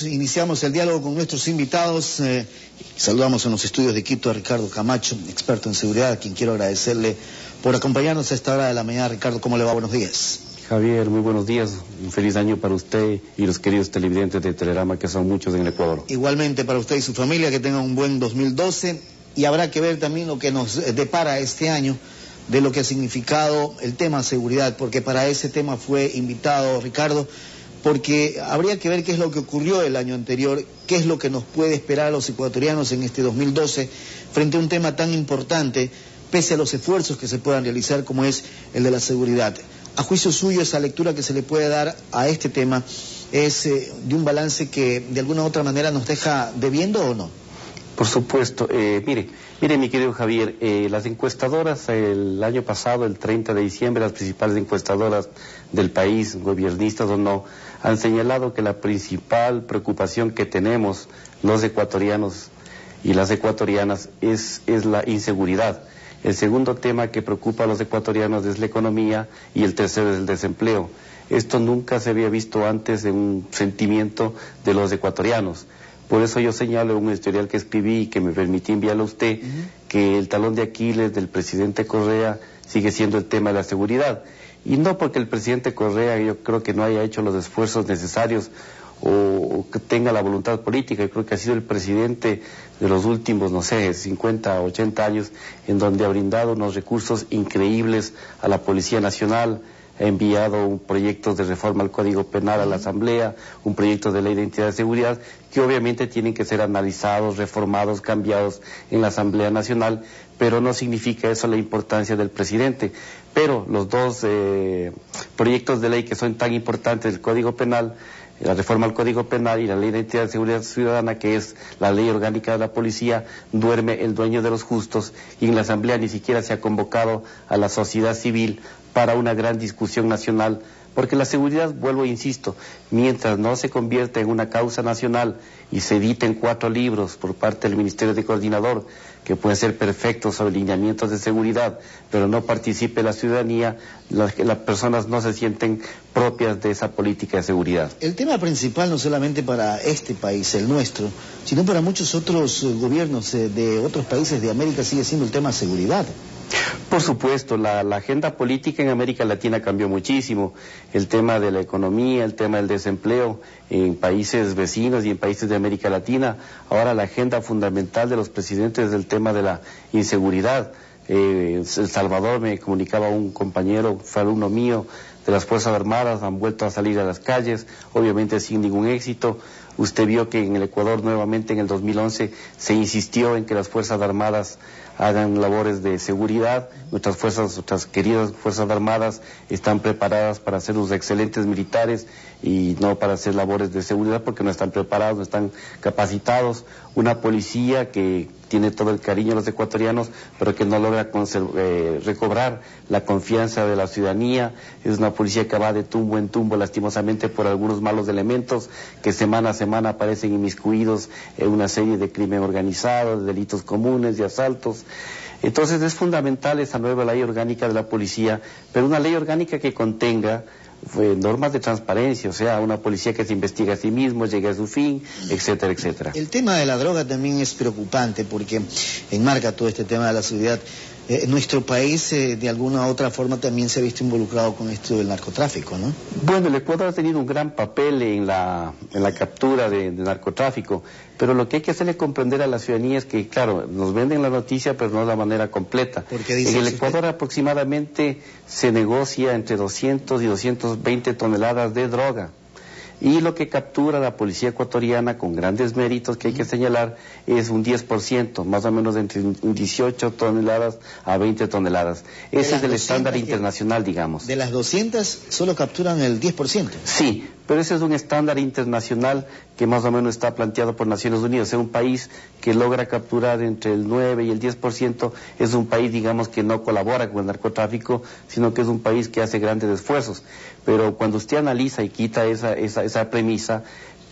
iniciamos el diálogo con nuestros invitados. Saludamos en los estudios de Quito a Ricardo Camacho, experto en seguridad, a quien quiero agradecerle por acompañarnos a esta hora de la mañana. Ricardo, ¿cómo le va? Buenos días. Javier, muy buenos días. Un feliz año para usted y los queridos televidentes de Telerama, que son muchos en el Ecuador. Igualmente para usted y su familia, que tengan un buen 2012. Y habrá que ver también lo que nos depara este año, de lo que ha significado el tema seguridad, porque para ese tema fue invitado Ricardo, porque habría que ver qué es lo que ocurrió el año anterior, qué es lo que nos puede esperar a los ecuatorianos en este 2012 frente a un tema tan importante, pese a los esfuerzos que se puedan realizar como es el de la seguridad. A juicio suyo, esa lectura que se le puede dar a este tema es de un balance que de alguna u otra manera nos deja debiendo, ¿o no? Por supuesto. Mire mi querido Javier, las encuestadoras el año pasado, el 30 de diciembre, las principales encuestadoras del país, gobiernistas o no, han señalado que la principal preocupación que tenemos los ecuatorianos y las ecuatorianas es la inseguridad. El segundo tema que preocupa a los ecuatorianos es la economía y el tercero es el desempleo. Esto nunca se había visto antes en un sentimiento de los ecuatorianos. Por eso yo señalo en un editorial que escribí y que me permití enviarlo a usted, que el talón de Aquiles del presidente Correa sigue siendo el tema de la seguridad. Y no porque el presidente Correa, yo creo que no haya hecho los esfuerzos necesarios o que tenga la voluntad política. Yo creo que ha sido el presidente de los últimos, 50, 80 años, en donde ha brindado unos recursos increíbles a la Policía Nacional. Ha enviado un proyecto de reforma al Código Penal a la Asamblea, un proyecto de ley de identidad de seguridad, que obviamente tienen que ser analizados, reformados, cambiados en la Asamblea Nacional, pero no significa eso la importancia del presidente. Pero los dos proyectos de ley que son tan importantes, el Código Penal, la reforma al Código Penal y la Ley de Identidad de Seguridad Ciudadana, que es la ley orgánica de la policía, duerme el dueño de los justos, y en la Asamblea ni siquiera se ha convocado a la sociedad civil para una gran discusión nacional, porque la seguridad, vuelvo e insisto, mientras no se convierta en una causa nacional y se editen 4 libros por parte del Ministerio de Coordinador, que pueden ser perfectos sobre lineamientos de seguridad, pero no participe la ciudadanía, las personas no se sienten propias de esa política de seguridad. El tema principal no solamente para este país, el nuestro, sino para muchos otros gobiernos de otros países de América sigue siendo el tema de seguridad. Por supuesto, la agenda política en América Latina cambió muchísimo. El tema de la economía, el tema del desempleo en países vecinos y en países de América Latina. Ahora la agenda fundamental de los presidentes es el tema de la inseguridad. El Salvador, me comunicaba un compañero, fue alumno mío de las Fuerzas Armadas, han vuelto a salir a las calles, obviamente sin ningún éxito. Usted vio que en el Ecuador nuevamente en el 2011 se insistió en que las Fuerzas Armadas hagan labores de seguridad. Nuestras queridas Fuerzas Armadas están preparadas para ser unos excelentes militares y no para hacer labores de seguridad, porque no están preparados, no están capacitados. Una policía que tiene todo el cariño de los ecuatorianos, pero que no logra recobrar la confianza de la ciudadanía. Es una policía que va de tumbo en tumbo, lastimosamente, por algunos malos elementos que semana a semana aparecen inmiscuidos en una serie de crimen organizado, de delitos comunes, de asaltos. Entonces es fundamental esa nueva ley orgánica de la policía, pero una ley orgánica que contenga normas de transparencia, o sea, una policía que se investigue a sí mismo, llegue a su fin, etcétera, etcétera. El tema de la droga también es preocupante porque enmarca todo este tema de la seguridad. Nuestro país de alguna u otra forma también se ha visto involucrado con esto del narcotráfico, ¿no? Bueno, el Ecuador ha tenido un gran papel en la captura de narcotráfico, pero lo que hay que hacerle comprender a la ciudadanía es que, claro, nos venden la noticia, pero no de la manera completa. En el Ecuador aproximadamente se negocia entre 200 y 220 toneladas de droga. Y lo que captura la policía ecuatoriana, con grandes méritos que hay que señalar, es un 10%, más o menos entre 18 toneladas a 20 toneladas. Ese es el estándar internacional, digamos. De las 200 solo capturan el 10%. Sí, pero ese es un estándar internacional que más o menos está planteado por Naciones Unidas. Es un país que logra capturar entre el 9 y el 10%, es un país, digamos, que no colabora con el narcotráfico, sino que es un país que hace grandes esfuerzos. Pero cuando usted analiza y quita esa premisa,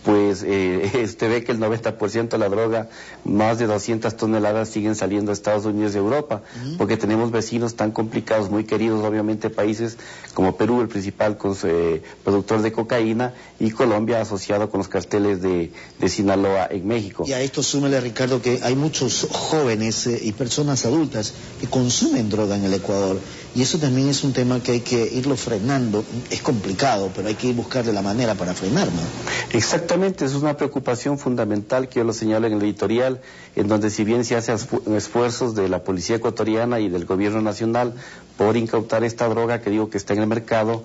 pues usted ve que el 90% de la droga, más de 200 toneladas siguen saliendo a Estados Unidos y Europa, porque tenemos vecinos tan complicados, muy queridos, obviamente, países como Perú, el principal productor de cocaína, y Colombia asociado con los carteles de Sinaloa en México. Y a esto súmele, Ricardo, que hay muchos jóvenes y personas adultas que consumen droga en el Ecuador, y eso también es un tema que hay que irlo frenando. Es complicado, pero hay que buscarle la manera para frenar, ¿no? Exactamente, es una preocupación fundamental que yo lo señalo en el editorial, en donde si bien se hacen esfuerzos de la policía ecuatoriana y del gobierno nacional por incautar esta droga que digo que está en el mercado,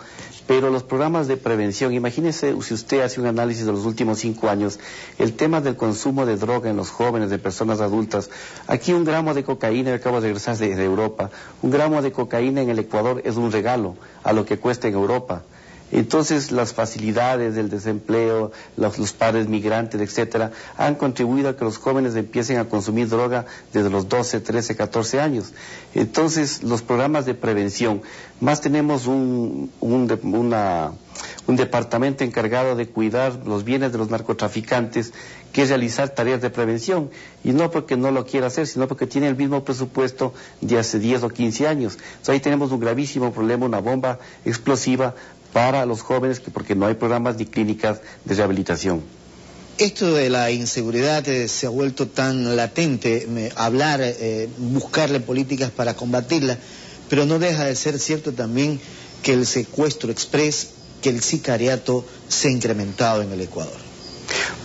pero los programas de prevención, imagínese si usted hace un análisis de los últimos 5 años, el tema del consumo de droga en los jóvenes, de personas adultas, aquí 1 gramo de cocaína, acabo de regresar de Europa, 1 gramo de cocaína en el Ecuador es un regalo a lo que cuesta en Europa. Entonces las facilidades del desempleo, los padres migrantes, etcétera, han contribuido a que los jóvenes empiecen a consumir droga desde los 12, 13, 14 años. Entonces los programas de prevención, más tenemos un departamento encargado de cuidar los bienes de los narcotraficantes, que es realizar tareas de prevención, y no porque no lo quiera hacer, sino porque tiene el mismo presupuesto de hace 10 o 15 años. Entonces ahí tenemos un gravísimo problema, una bomba explosiva para los jóvenes, porque no hay programas ni clínicas de rehabilitación. Esto de la inseguridad se ha vuelto tan latente, hablar, buscarle políticas para combatirla, pero no deja de ser cierto también que el secuestro express, que el sicariato se ha incrementado en el Ecuador.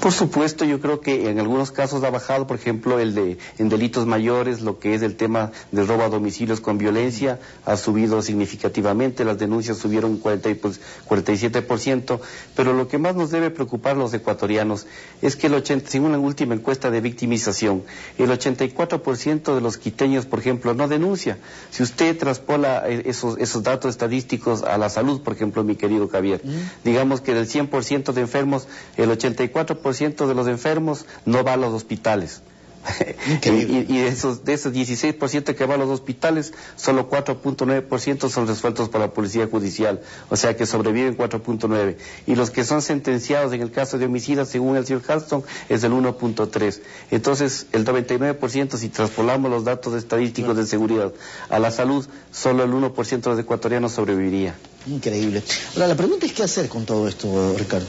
Por supuesto, yo creo que en algunos casos ha bajado, por ejemplo, en delitos mayores, lo que es el tema del robo a domicilios con violencia, ha subido significativamente, las denuncias subieron 47%, pero lo que más nos debe preocupar a los ecuatorianos es que según la última encuesta de victimización, el 84% de los quiteños, por ejemplo, no denuncia. Si usted traspola esos datos estadísticos a la salud, por ejemplo, mi querido Javier, digamos que del 100% de enfermos, el 84% de los enfermos no va a los hospitales. y de esos 16% que va a los hospitales, solo 4.9% son resueltos por la policía judicial, o sea que sobreviven 4.9%, y los que son sentenciados en el caso de homicidas, según el señor Halston, es del 1.3%. Entonces el 99%, si traspolamos los datos estadísticos de seguridad a la salud, solo el 1% de los ecuatorianos sobreviviría. Increíble. Ahora, la pregunta es: ¿qué hacer con todo esto, Ricardo?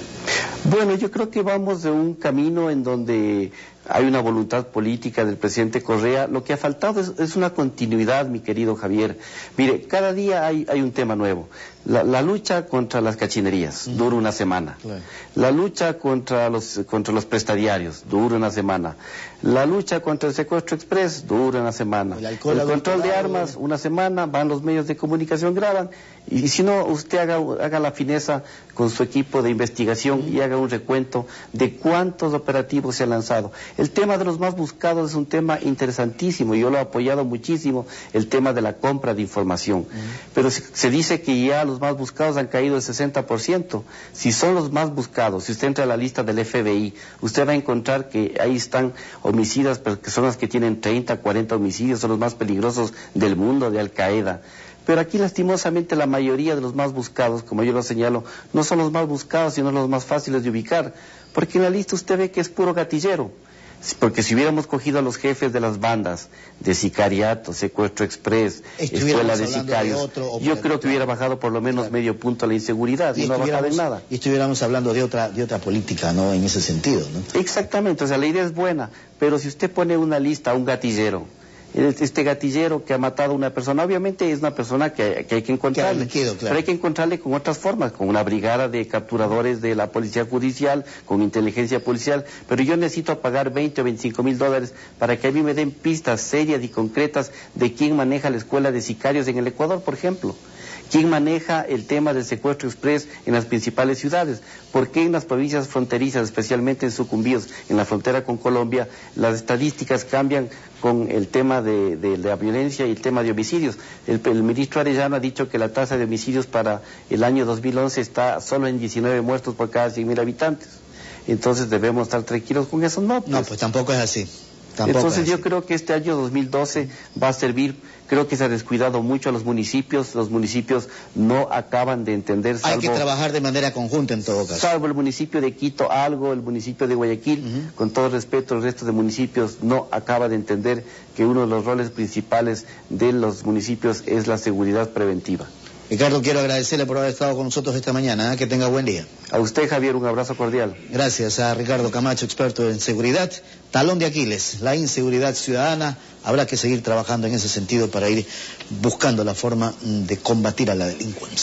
Bueno, yo creo que vamos de un camino en donde hay una voluntad política del presidente Correa. Lo que ha faltado es una continuidad, mi querido Javier. Mire, cada día hay un tema nuevo. La lucha contra las cachinerías dura una semana. Claro. La lucha contra los prestadiarios dura una semana. La lucha contra el secuestro express dura una semana. El control de armas, una semana, van los medios de comunicación, graban. Y si no, usted haga la fineza con su equipo de investigación y haga un recuento de cuántos operativos se han lanzado. El tema de los más buscados es un tema interesantísimo, y yo lo he apoyado muchísimo, el tema de la compra de información. Pero se dice que ya los más buscados han caído el 60%. Si son los más buscados, si usted entra a la lista del FBI, usted va a encontrar que ahí están homicidas, pero que son las que tienen 30, 40 homicidios, son los más peligrosos del mundo, de Al Qaeda. Pero aquí, lastimosamente, la mayoría de los más buscados, como yo lo señalo, no son los más buscados, sino los más fáciles de ubicar, porque en la lista usted ve que es puro gatillero. Porque si hubiéramos cogido a los jefes de las bandas de sicariato, secuestro express, escuela de sicarios, yo creo que hubiera bajado por lo menos medio punto la inseguridad, y no ha bajado en nada. Y estuviéramos hablando de otra política, ¿no? En ese sentido, ¿no? Exactamente, o sea, la idea es buena, pero si usted pone una lista a un gatillero, este gatillero que ha matado a una persona, obviamente es una persona que hay que encontrarle, claro. Pero hay que encontrarle con otras formas, con una brigada de capturadores de la policía judicial, con inteligencia policial, pero yo necesito pagar 20 o 25 mil dólares para que a mí me den pistas serias y concretas de quién maneja la escuela de sicarios en el Ecuador, por ejemplo. ¿Quién maneja el tema del secuestro express en las principales ciudades? ¿Por qué en las provincias fronterizas, especialmente en Sucumbíos, en la frontera con Colombia, las estadísticas cambian con el tema de la violencia y el tema de homicidios? El ministro Arellano ha dicho que la tasa de homicidios para el año 2011 está solo en 19 muertos por cada 100.000 habitantes. Entonces debemos estar tranquilos con eso. No, pues tampoco es así. Entonces yo creo que este año 2012 va a servir, creo que se ha descuidado mucho a los municipios no acaban de entender. Hay que trabajar de manera conjunta en todo caso. Salvo el municipio de Quito, el municipio de Guayaquil, con todo respeto, el resto de municipios no acaba de entender que uno de los roles principales de los municipios es la seguridad preventiva. Ricardo, quiero agradecerle por haber estado con nosotros esta mañana. Que tenga buen día. A usted, Javier, un abrazo cordial. Gracias a Ricardo Camacho, experto en seguridad. Talón de Aquiles, la inseguridad ciudadana. Habrá que seguir trabajando en ese sentido para ir buscando la forma de combatir a la delincuencia.